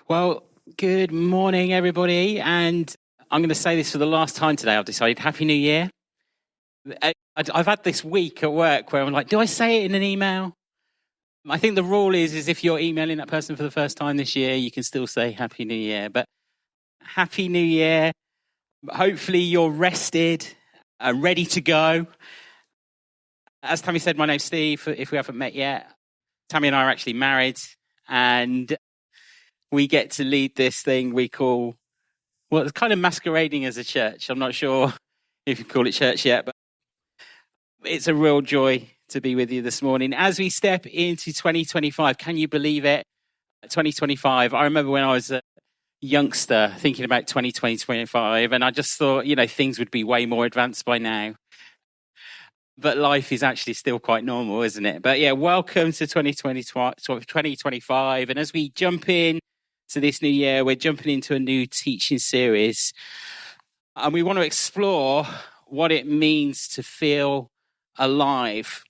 Well, good morning, everybody. And I'm going to say this for the last time today. I've decided Happy New Year. I've had this week at work where I'm like, do I say it in an email? I think the rule is if you're emailing that person for the first time this year, you can still say Happy New Year. But Happy New Year. Hopefully you're rested, ready to go. As Tammy said, my name's Steve, if we haven't met yet. Tammy and I are actually married, and we get to lead this thing we call, well, it's kind of masquerading as a church. I'm not sure if you call it church yet, but it's a real joy to be with you this morning. As we step into 2025, can you believe it? 2025, I remember when I was a youngster thinking about 2025, and I just thought, things would be way more advanced by now. But life is actually still quite normal, isn't it? But yeah, welcome to 2025. And as we jump in to this new year, we're jumping into a new teaching series. And we want to explore what it means to feel alive.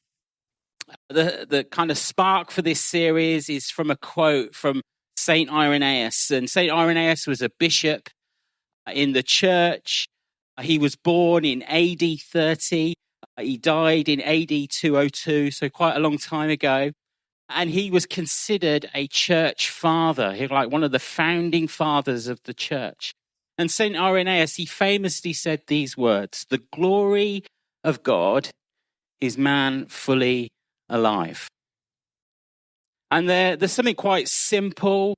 The kind of spark for this series is from a quote from St. Irenaeus. And St. Irenaeus was a bishop in the church. He was born in AD 30. He died in AD 202, so quite a long time ago. And he was considered a church father. He was like one of the founding fathers of the church. And St. Irenaeus, he famously said these words: "The glory of God is man fully alive." And there's something quite simple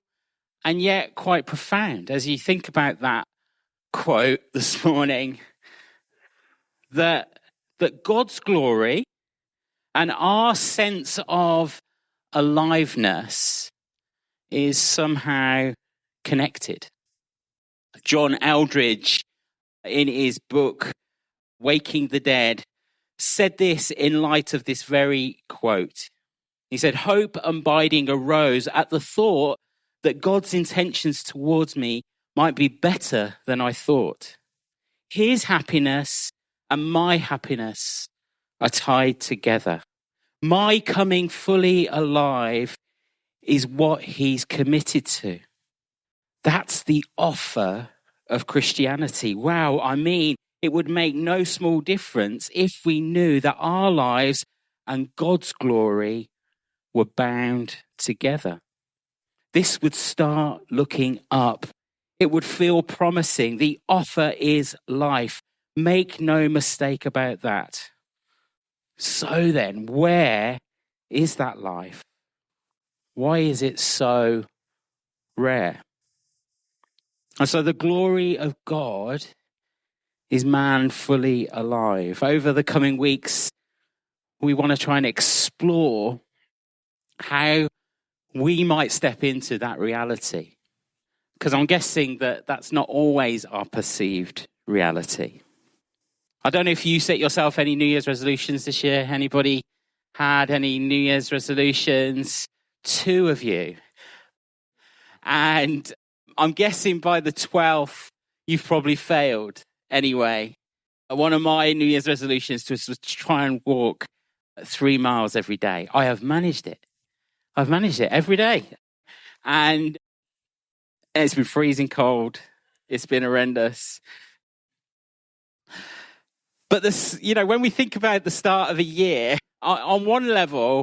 and yet quite profound as you think about that quote this morning, that God's glory and our sense of aliveness is somehow connected. John Eldridge, in his book, Waking the Dead, said this in light of this very quote. He said, "Hope abiding arose at the thought that God's intentions towards me might be better than I thought. His happiness and my happiness are tied together. My coming fully alive is what he's committed to." That's the offer of Christianity. Wow, it would make no small difference if we knew that our lives and God's glory were bound together. This would start looking up. It would feel promising. The offer is life. Make no mistake about that. So then, where is that life? Why is it so rare? And so the glory of God is man fully alive. Over the coming weeks, we want to try and explore how we might step into that reality. Because I'm guessing that that's not always our perceived reality. I don't know if you set yourself any New Year's resolutions this year. Anybody had any New Year's resolutions? 2 of you. And I'm guessing by the 12th, you've probably failed anyway. One of my New Year's resolutions was to try and walk 3 miles every day. I have managed it. I've managed it every day. And it's been freezing cold. It's been horrendous. But this, when we think about the start of a year, on one level,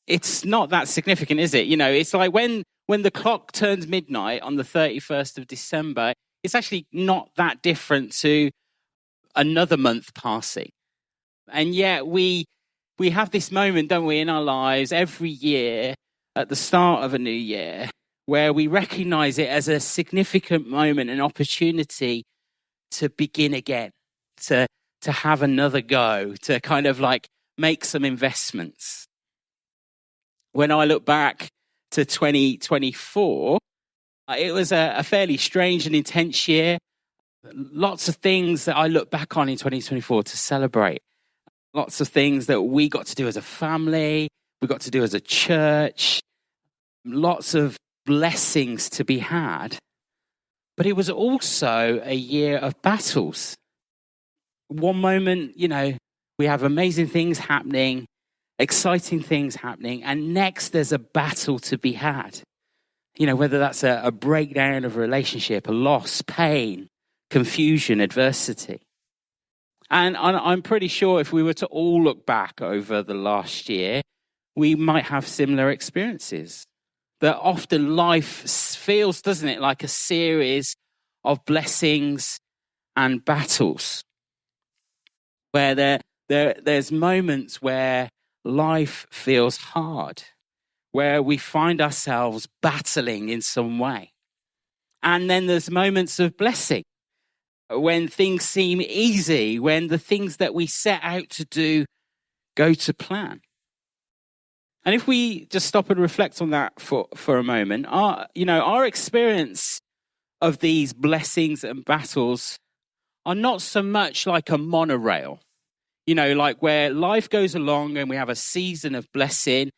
it's not that significant, is it? It's like when the clock turns midnight on the 31st of December, it's actually not that different to another month passing. And yet we have this moment, don't we, in our lives every year at the start of a new year, where we recognize it as a significant moment, an opportunity to begin again, to have another go, to kind of like make some investments. When I look back to 2024, it was a fairly strange and intense year. Lots of things that I look back on in 2024 to celebrate. Lots of things that we got to do as a family, we got to do as a church. Lots of blessings to be had. But it was also a year of battles. One moment, we have amazing things happening, exciting things happening, and next there's a battle to be had. Whether that's a breakdown of a relationship, a loss, pain, confusion, adversity. And I'm pretty sure if we were to all look back over the last year, we might have similar experiences. That often life feels, doesn't it, like a series of blessings and battles, where there's moments where life feels hard, where we find ourselves battling in some way. And then there's moments of blessing, when things seem easy, when the things that we set out to do go to plan. And if we just stop and reflect on that for a moment, our experience of these blessings and battles are not so much like a monorail, like where life goes along and we have a season of blessing,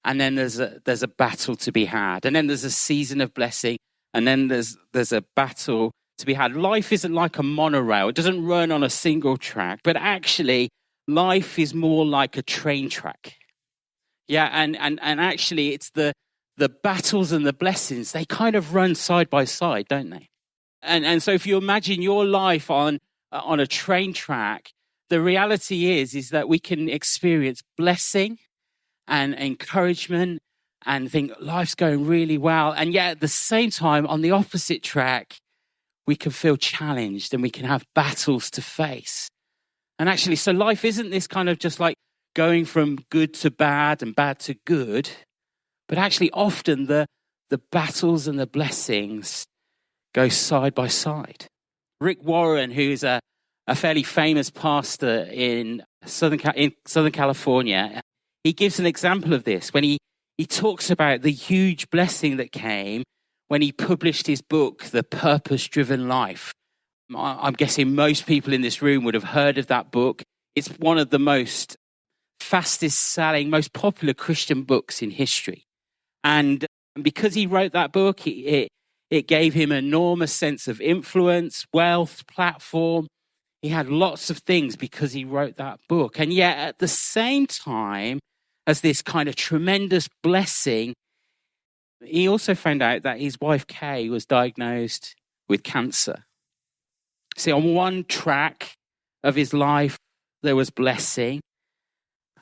and then there's a battle to be had, and then there's a season of blessing, and then there's a battle to be had. Life isn't like a monorail. It doesn't run on a single track, but actually life is more like a train track. Yeah, and actually it's the battles and the blessings, they kind of run side by side, don't they? And so if you imagine your life on a train track, the reality is that we can experience blessing and encouragement and think life's going really well. And yet at the same time, on the opposite track, we can feel challenged and we can have battles to face. And actually, so life isn't this kind of just like going from good to bad and bad to good, but actually often the battles and the blessings go side by side. Rick Warren, who's a fairly famous pastor in Southern California, he gives an example of this when he talks about the huge blessing that came when he published his book, The Purpose-Driven Life. I'm guessing most people in this room would have heard of that book. It's one of the most fastest-selling, most popular Christian books in history. And because he wrote that book, it gave him an enormous sense of influence, wealth, platform. He had lots of things because he wrote that book. And yet at the same time as this kind of tremendous blessing, he also found out that his wife, Kay, was diagnosed with cancer. See, on one track of his life, there was blessing.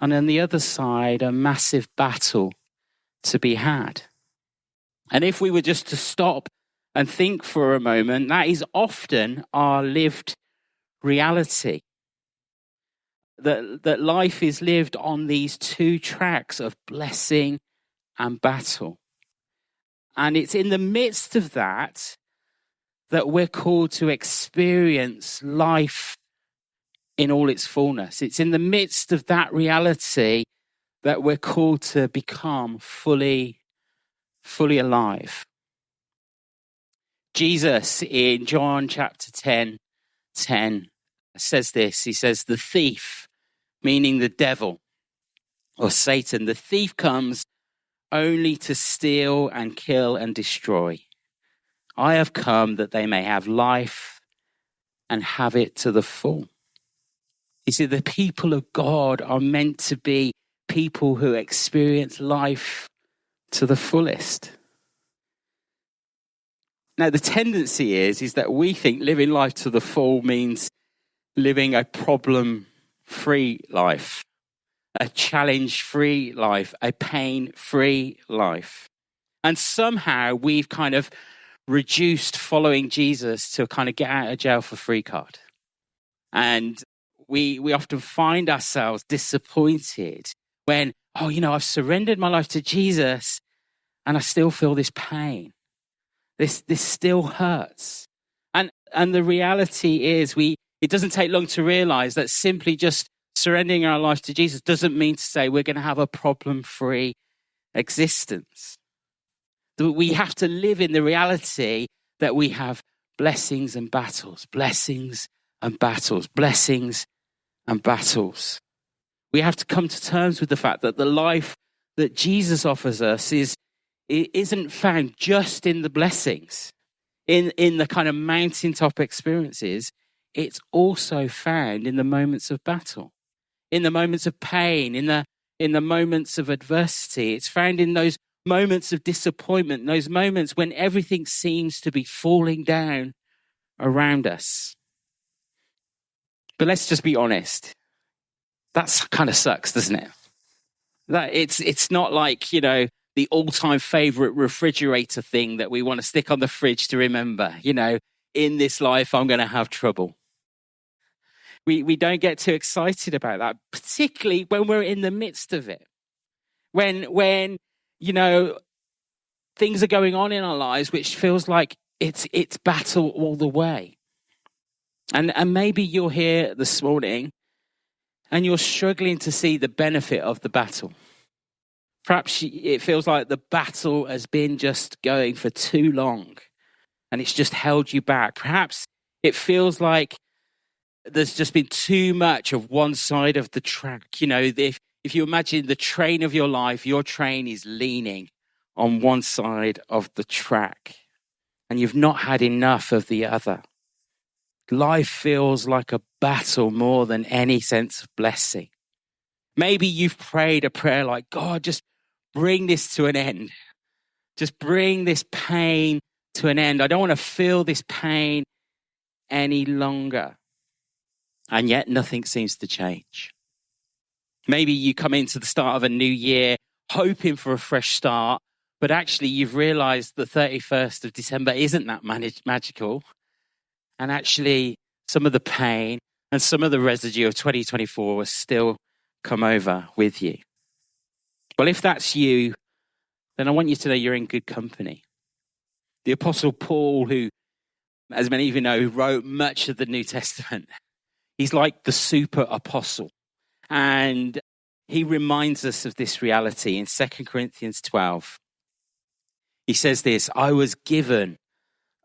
And on the other side, a massive battle to be had. And if we were just to stop and think for a moment, that is often our lived reality. That life is lived on these two tracks of blessing and battle. And it's in the midst of that we're called to experience life in all its fullness. It's in the midst of that reality that we're called to become fully alive. Jesus in John chapter 10 says this. He says, the thief, meaning the devil or Satan, the thief comes only to steal and kill and destroy. I have come that they may have life and have it to the full. You see, the people of God are meant to be people who experience life to the fullest. Now, the tendency is that we think living life to the full means living a problem-free life, a challenge-free life, a pain-free life. And somehow we've kind of reduced following Jesus to a kind of get out of jail for free card. And we often find ourselves disappointed when, I've surrendered my life to Jesus and I still feel this pain. This still hurts. And the reality is it doesn't take long to realize that simply just surrendering our life to Jesus doesn't mean to say we're going to have a problem-free existence. That we have to live in the reality that we have blessings and battles, blessings and battles, blessings and battles. We have to come to terms with the fact that the life that Jesus offers us isn't found just in the blessings, in the kind of mountaintop experiences. It's also found in the moments of battle, in the moments of pain, in the moments of adversity. It's found in those moments of disappointment, those moments when everything seems to be falling down around us. But let's just be honest. That kind of sucks, doesn't it? That it's not like, the all-time favorite refrigerator thing that we want to stick on the fridge to remember, in this life, I'm going to have trouble. We don't get too excited about that, particularly when we're in the midst of it. When things are going on in our lives, which feels like it's battle all the way. And maybe you're here this morning and you're struggling to see the benefit of the battle. Perhaps it feels like the battle has been just going for too long and it's just held you back. Perhaps it feels like there's just been too much of one side of the track. If you imagine the train of your life, your train is leaning on one side of the track and you've not had enough of the other. Life feels like a battle more than any sense of blessing. Maybe you've prayed a prayer like, God, just bring this to an end. Just bring this pain to an end. I don't want to feel this pain any longer. And yet nothing seems to change. Maybe you come into the start of a new year hoping for a fresh start, but actually you've realized the 31st of December isn't that magical. And actually some of the pain and some of the residue of 2024 will still come over with you. Well, if that's you, then I want you to know you're in good company. The Apostle Paul, who, as many of you know, wrote much of the New Testament, he's like the super apostle. And he reminds us of this reality in 2 Corinthians 12. He says this, I was given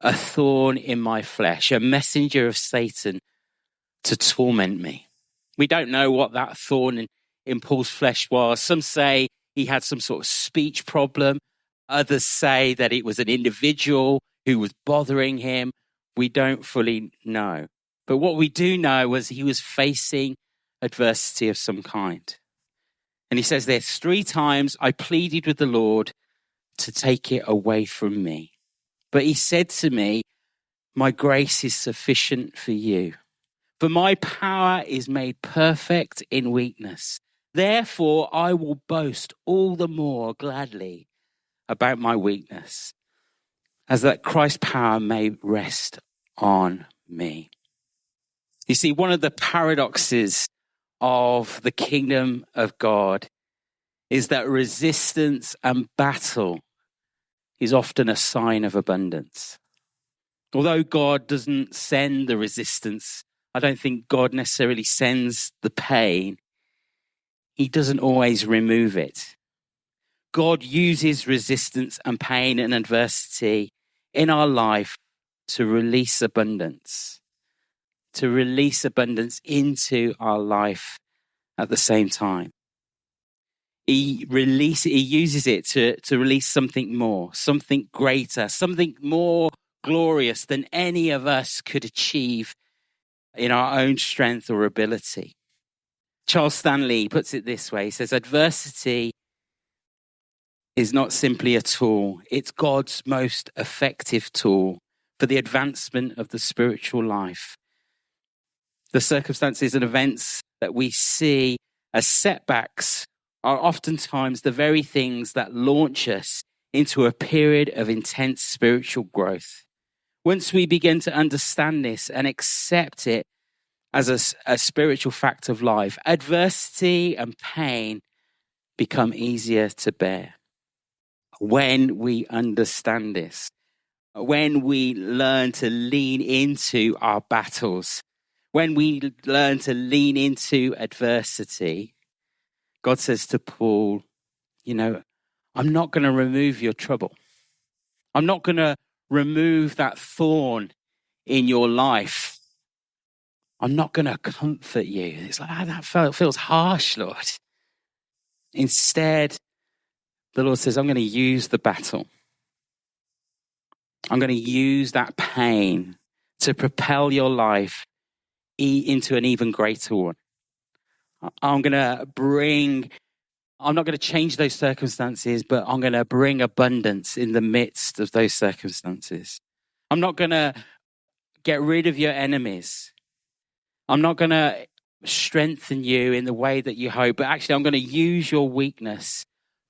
a thorn in my flesh, a messenger of Satan to torment me. We don't know what that thorn in Paul's flesh was. Some say he had some sort of speech problem. Others say that it was an individual who was bothering him. We don't fully know. But what we do know was he was facing adversity of some kind. And he says this, 3 times I pleaded with the Lord to take it away from me. But he said to me, my grace is sufficient for you. For my power is made perfect in weakness. Therefore, I will boast all the more gladly about my weakness, as that Christ's power may rest on me. You see, one of the paradoxes of the kingdom of God is that resistance and battle is often a sign of abundance. Although God doesn't send the resistance, I don't think God necessarily sends the pain. He doesn't always remove it. God uses resistance and pain and adversity in our life to release abundance into our life at the same time. He uses it to release something more, something greater, something more glorious than any of us could achieve in our own strength or ability. Charles Stanley puts it this way. He says, adversity is not simply a tool. It's God's most effective tool for the advancement of the spiritual life. The circumstances and events that we see as setbacks are oftentimes the very things that launch us into a period of intense spiritual growth. Once we begin to understand this and accept it as a spiritual fact of life, adversity and pain become easier to bear. When we understand this, when we learn to lean into our battles, when we learn to lean into adversity, God says to Paul, I'm not going to remove your trouble. I'm not going to remove that thorn in your life. I'm not going to comfort you. It's like, that feels harsh, Lord. Instead, the Lord says, I'm going to use the battle. I'm going to use that pain to propel your life into an even greater one. I'm going to bring I'm not going to change those circumstances, but I'm going to bring abundance in the midst of those circumstances. I'm not going to get rid of your enemies. I'm not going to strengthen you in the way that you hope, but actually I'm going to use your weakness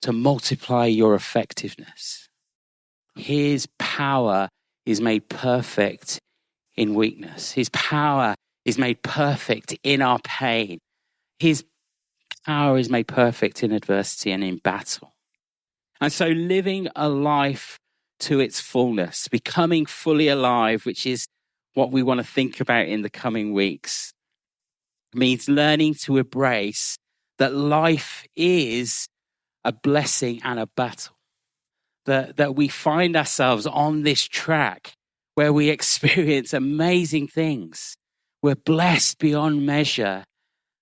to multiply your effectiveness. His power is made perfect in weakness. His power is made perfect in our pain. His power is made perfect in adversity and in battle. And so living a life to its fullness, becoming fully alive, which is what we want to think about in the coming weeks, means learning to embrace that life is a blessing and a battle. That we find ourselves on this track where we experience amazing things. We're blessed beyond measure.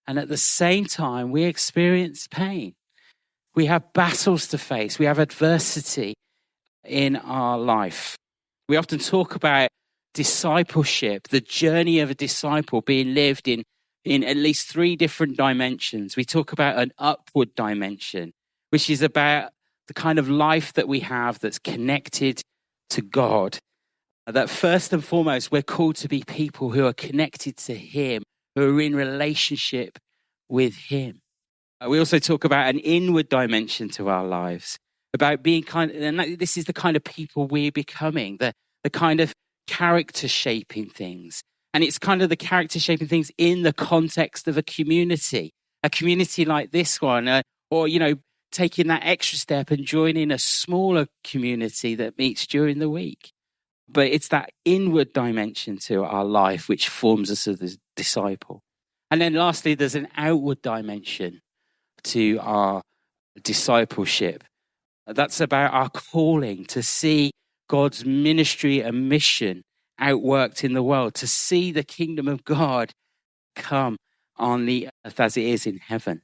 And at the same time, we experience pain. We have battles to face. We have adversity in our life. We often talk about discipleship, the journey of a disciple being lived in at least 3 different dimensions. We talk about an upward dimension, which is about the kind of life that we have that's connected to God. That first and foremost, we're called to be people who are connected to Him, who are in relationship with Him. We also talk about an inward dimension to our lives, about being this is the kind of people we're becoming, the kind of character shaping things. And it's kind of the character shaping things in the context of a community like this one, or, taking that extra step and joining a smaller community that meets during the week. But it's that inward dimension to our life which forms us as a disciple. And then lastly, there's an outward dimension to our discipleship. That's about our calling to see God's ministry and mission outworked in the world, to see the kingdom of God come on the earth as it is in heaven.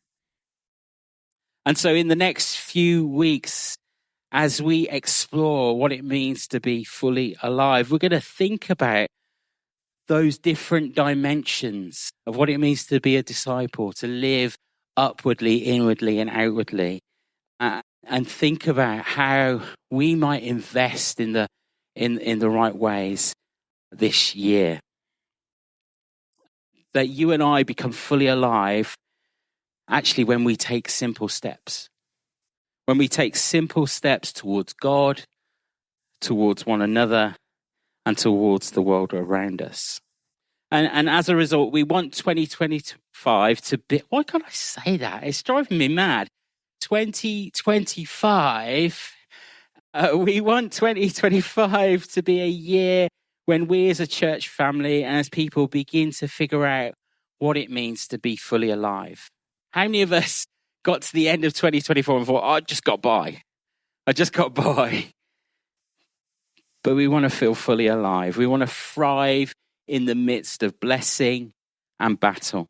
And so in the next few weeks, as we explore what it means to be fully alive, we're going to think about those different dimensions of what it means to be a disciple, to live upwardly, inwardly, and outwardly, and think about how we might invest in the right ways this year. That you and I become fully alive actually when we take simple steps. When we take simple steps towards God, towards one another, and towards the world around us. And as a result, we want 2025 to be... Why can't I say that? It's driving me mad. 2025, we want 2025 to be a year when we as a church family and as people begin to figure out what it means to be fully alive. How many of us got to the end of 2024 and thought, I just got by. But we want to feel fully alive. We want to thrive in the midst of blessing and battle.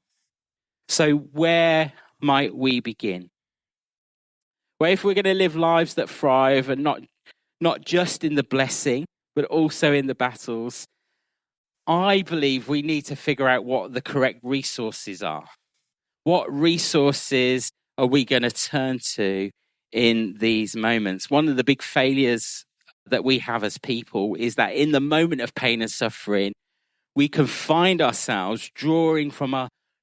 So where might we begin? Well, if we're going to live lives that thrive and not just in the blessing, but also in the battles, I believe we need to figure out what the correct resources are. What resources are we going to turn to in these moments? One of the big failures that we have as people is that in the moment of pain and suffering, we can find ourselves drawing from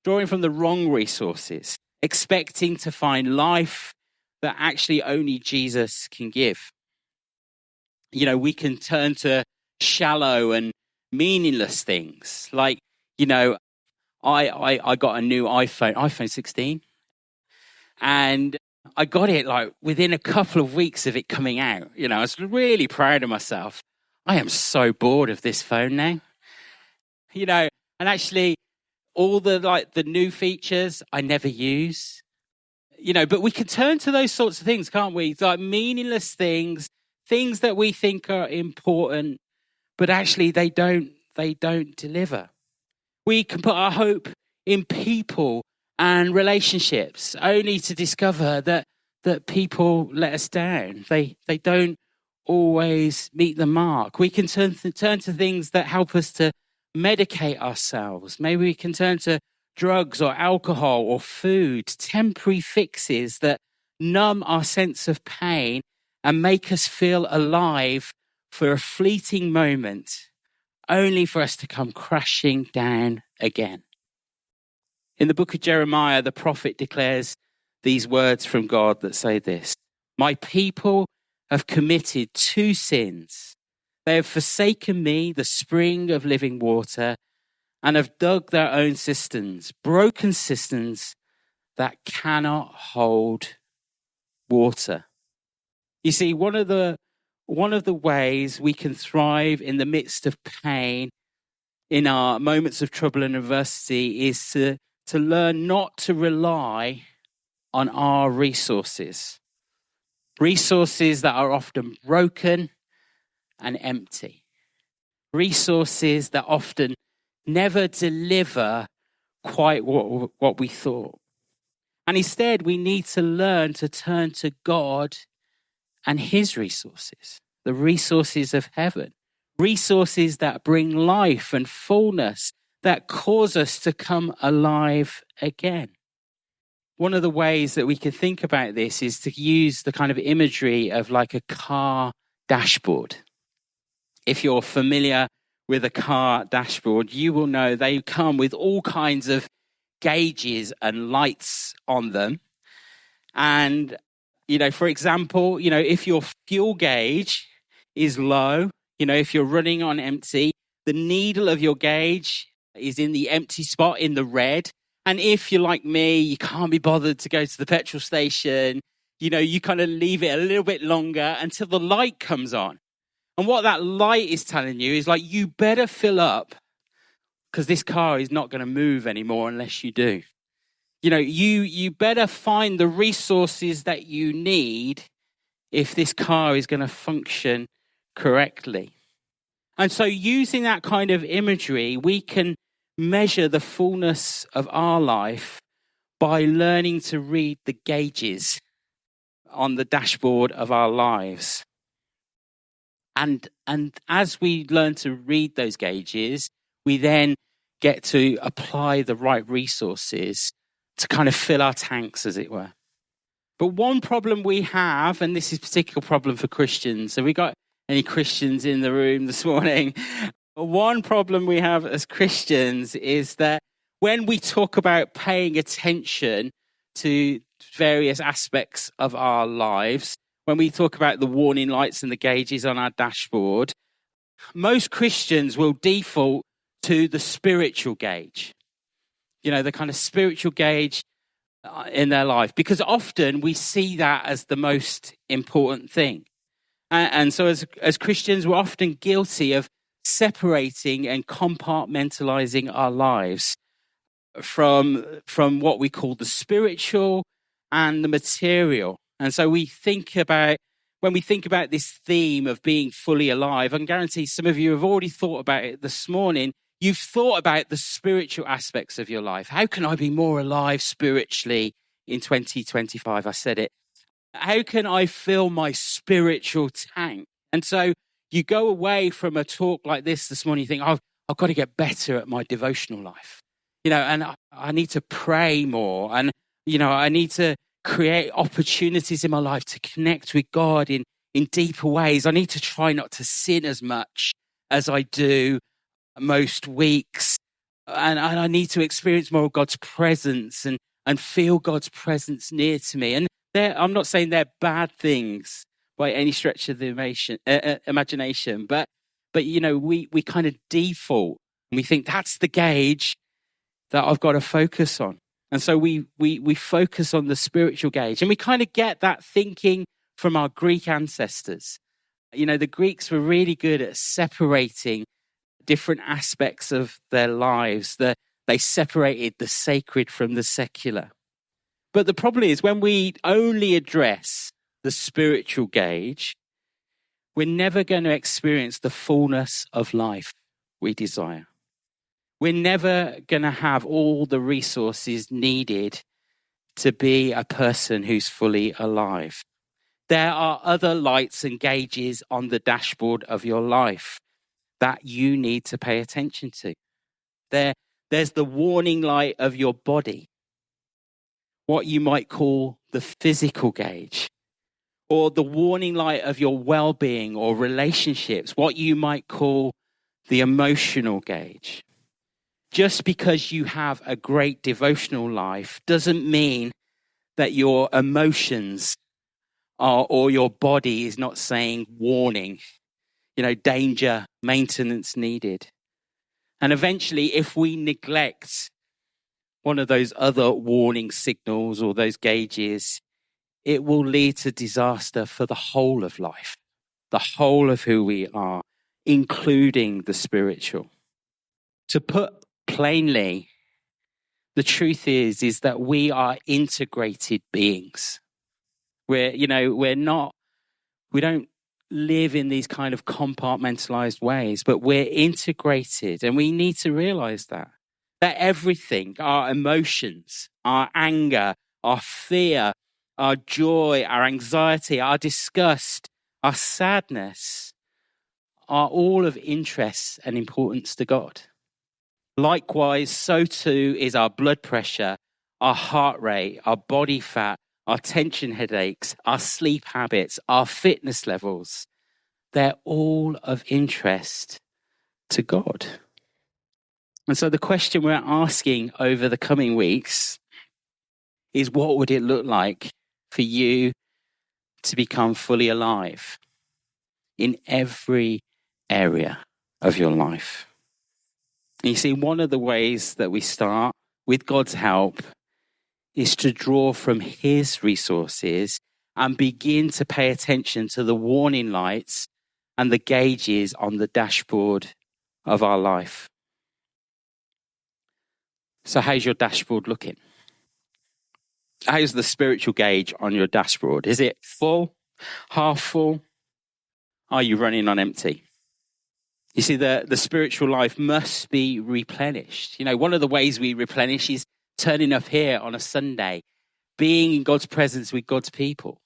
the wrong resources, expecting to find life that actually only Jesus can give. We can turn to shallow and meaningless things. Like, I got a new iPhone 16, and I got it like within a couple of weeks of it coming out. I was really proud of myself. I am so bored of this phone now. And actually all the new features I never use. But we can turn to those sorts of things, can't we? It's like meaningless things that we think are important, but actually they don't deliver. We can put our hope in people and relationships, only to discover that people let us down. They don't always meet the mark. We can turn to things that help us to medicate ourselves. Maybe we can turn to drugs or alcohol or food, temporary fixes that numb our sense of pain and make us feel alive for a fleeting moment, only for us to come crashing down again. In the book of Jeremiah, the prophet declares these words from God that say this: "My people have committed two sins. They have forsaken me, the spring of living water, and have dug their own cisterns, broken cisterns that cannot hold water." You see, one of the ways we can thrive in the midst of pain, in our moments of trouble and adversity, is to learn not to rely on our resources that are often broken and empty, resources that often never deliver quite what we thought. And instead, we need to learn to turn to God and his resources, the resources of heaven, resources that bring life and fullness, that cause us to come alive again. One of the ways that we can think about this is to use the kind of imagery of like a car dashboard. If you're familiar with a car dashboard, you will know they come with all kinds of gauges and lights on them. And, for example, if your fuel gauge is low, if you're running on empty, the needle of your gauge is in the empty spot in the red. And if you're like me, you can't be bothered to go to the petrol station, you kind of leave it a little bit longer until the light comes on. And what that light is telling you is like, you better fill up, because this car is not going to move anymore unless you do. You better find the resources that you need if this car is going to function correctly. And so using that kind of imagery, we can measure the fullness of our life by learning to read the gauges on the dashboard of our lives. And as we learn to read those gauges, we then get to apply the right resources to kind of fill our tanks, as it were. But one problem we have, and this is a particular problem for Christians, have we got any Christians in the room this morning? One problem we have as Christians is that when we talk about paying attention to various aspects of our lives, when we talk about the warning lights and the gauges on our dashboard, most Christians will default to the spiritual gauge, the kind of spiritual gauge in their life, because often we see that as the most important thing. And so as Christians, we're often guilty of separating and compartmentalizing our lives from what we call the spiritual and the material. And so when we think about this theme of being fully alive, I can guarantee some of you have already thought about it this morning. You've thought about the spiritual aspects of your life. How can I be more alive spiritually in 2025? I said it. How can I fill my spiritual tank? And so you go away from a talk like this morning, you think, I've got to get better at my devotional life. And I need to pray more. And, I need to create opportunities in my life to connect with God in deeper ways. I need to try not to sin as much as I do most weeks. And I need to experience more of God's presence and feel God's presence near to me. And I'm not saying they're bad things by any stretch of the imagination, but we kind of default and we think that's the gauge that I've got to focus on. And so we focus on the spiritual gauge, and we kind of get that thinking from our Greek ancestors. The Greeks were really good at separating different aspects of their lives. They separated the sacred from the secular. But the problem is, when we only address the spiritual gauge, we're never going to experience the fullness of life we desire. We're never going to have all the resources needed to be a person who's fully alive. There are other lights and gauges on the dashboard of your life that you need to pay attention to. There's the warning light of your body, what you might call the physical gauge, or the warning light of your well-being or relationships, what you might call the emotional gauge. Just because you have a great devotional life doesn't mean that your emotions are, or your body is not saying warning, danger, maintenance needed. And eventually, if we neglect one of those other warning signals or those gauges, it will lead to disaster for the whole of life, the whole of who we are, including the spiritual. To put plainly, the truth is that we are integrated beings. We don't live in these kind of compartmentalized ways, but we're integrated, and we need to realize that everything, our emotions, our anger, our fear, our joy, our anxiety, our disgust, our sadness are all of interest and importance to God. Likewise, so too is our blood pressure, our heart rate, our body fat, our tension headaches, our sleep habits, our fitness levels. They're all of interest to God. And so the question we're asking over the coming weeks is, what would it look like for you to become fully alive in every area of your life? And you see, one of the ways that we start, with God's help, is to draw from his resources and begin to pay attention to the warning lights and the gauges on the dashboard of our life. So how's your dashboard looking? How's the spiritual gauge on your dashboard? Is it full, half full? Are you running on empty? You see, the spiritual life must be replenished. One of the ways we replenish is turning up here on a Sunday, being in God's presence with God's people.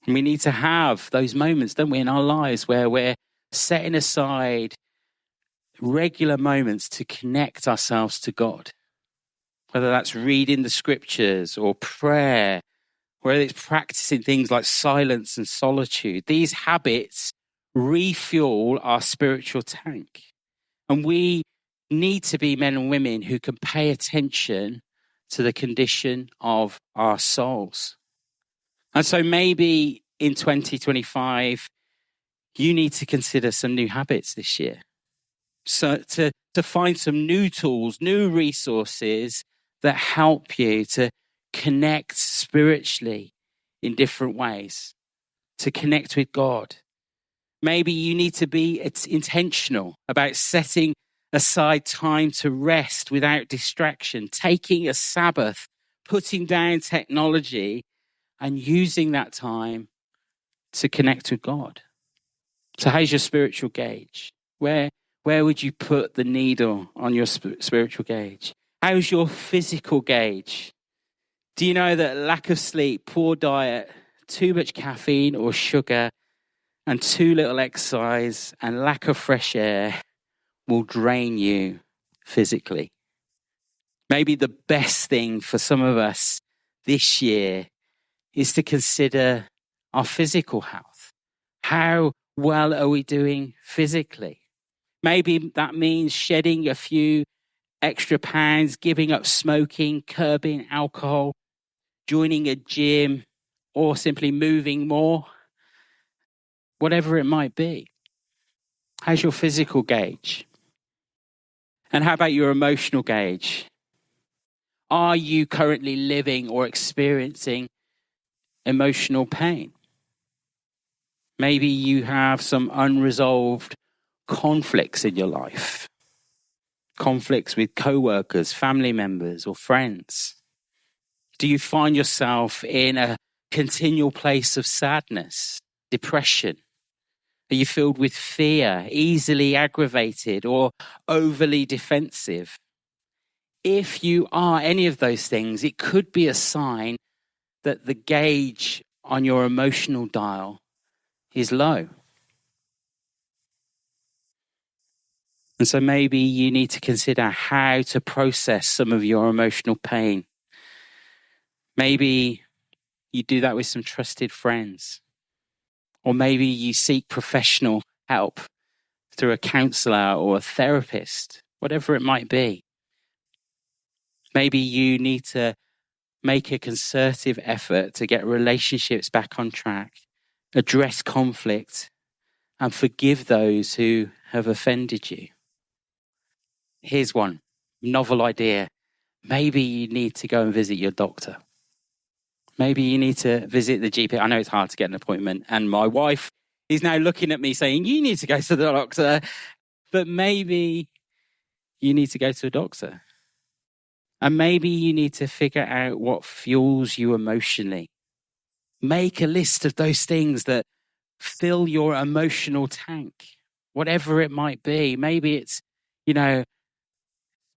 And we need to have those moments, don't we, in our lives where we're setting aside regular moments to connect ourselves to God. Whether that's reading the scriptures or prayer, whether it's practicing things like silence and solitude. These habits refuel our spiritual tank. And we need to be men and women who can pay attention to the condition of our souls. And so maybe in 2025, you need to consider some new habits this year. So to find some new tools, new resources that help you to connect spiritually in different ways, to connect with God. Maybe you need to be intentional about setting aside time to rest without distraction, taking a Sabbath, putting down technology and using that time to connect with God. So how's your spiritual gauge? Where would you put the needle on your spiritual gauge? How's your physical gauge? Do you know that lack of sleep, poor diet, too much caffeine or sugar, and too little exercise and lack of fresh air will drain you physically? Maybe the best thing for some of us this year is to consider our physical health. How well are we doing physically? Maybe that means shedding a few extra pounds, giving up smoking, curbing alcohol, joining a gym, or simply moving more. Whatever it might be. How's your physical gauge? And how about your emotional gauge? Are you currently living or experiencing emotional pain? Maybe you have some unresolved conflicts in your life. Conflicts with co-workers, family members, or friends. Do you find yourself in a continual place of sadness, depression? Are you filled with fear, easily aggravated, or overly defensive? If you are any of those things, it could be a sign that the gauge on your emotional dial is low. And so maybe you need to consider how to process some of your emotional pain. Maybe you do that with some trusted friends. Or maybe you seek professional help through a counselor or a therapist, whatever it might be. Maybe you need to make a concerted effort to get relationships back on track, address conflict, and forgive those who have offended you. Here's one novel idea. Maybe you need to go and visit your doctor. Maybe you need to visit the GP. I know it's hard to get an appointment, and my wife is now looking at me saying, you need to go to the doctor. But maybe you need to go to a doctor. And maybe you need to figure out what fuels you emotionally. Make a list of those things that fill your emotional tank, whatever it might be. Maybe it's,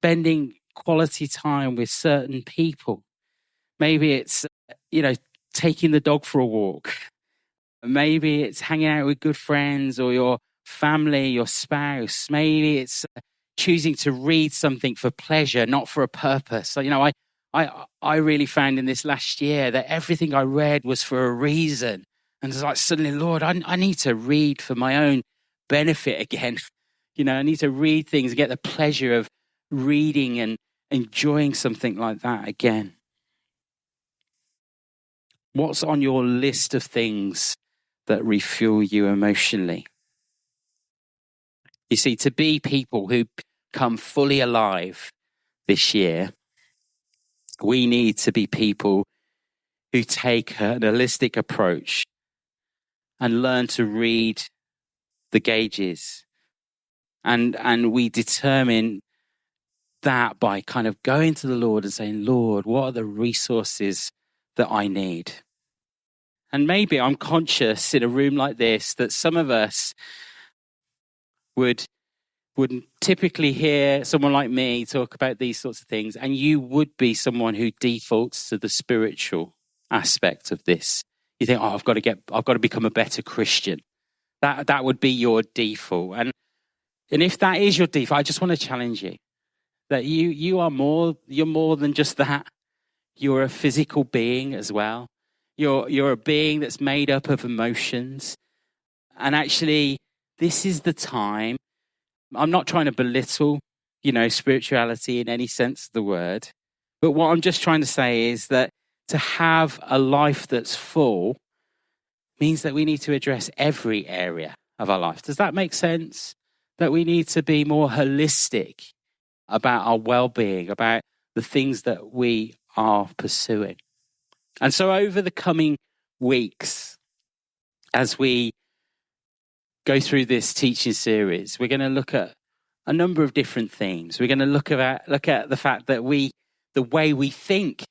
spending quality time with certain people. Maybe it's, taking the dog for a walk. Maybe it's hanging out with good friends or your family, your spouse. Maybe it's choosing to read something for pleasure, not for a purpose. So, I really found in this last year that everything I read was for a reason. And it's like, suddenly, Lord, I need to read for my own benefit again. I need to read things and get the pleasure of reading and enjoying something like that again. What's on your list of things that refuel you emotionally? You see, to be people who come fully alive this year, we need to be people who take an holistic approach and learn to read the gauges. And we determine that by kind of going to the Lord and saying, Lord, what are the resources that I need? And maybe I'm conscious in a room like this that some of us would typically hear someone like me talk about these sorts of things, and you would be someone who defaults to the spiritual aspect of this. You think, I've got to become a better Christian. That would be your default. And if that is your default, I just want to challenge you that you're more than just that. You're a physical being as well. You're a being that's made up of emotions. And actually, this is the time. I'm not trying to belittle, spirituality in any sense of the word. But what I'm just trying to say is that to have a life that's full means that we need to address every area of our life. Does that make sense? That we need to be more holistic about our well-being, about the things that we are pursuing. And so over the coming weeks, as we go through this teaching series, we're going to look at a number of different themes. We're going to look at the fact that the way we think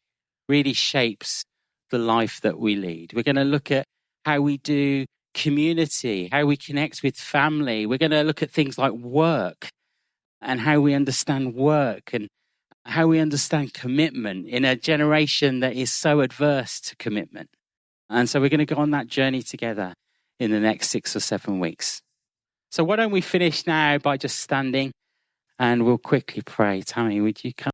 really shapes the life that we lead. We're going to look at how we do community, how we connect with family. We're going to look at things like work and how we understand work and how we understand commitment in a generation that is so adverse to commitment. And so we're going to go on that journey together in the next 6 or 7 weeks. So why don't we finish now by just standing and we'll quickly pray. Tammy, would you come?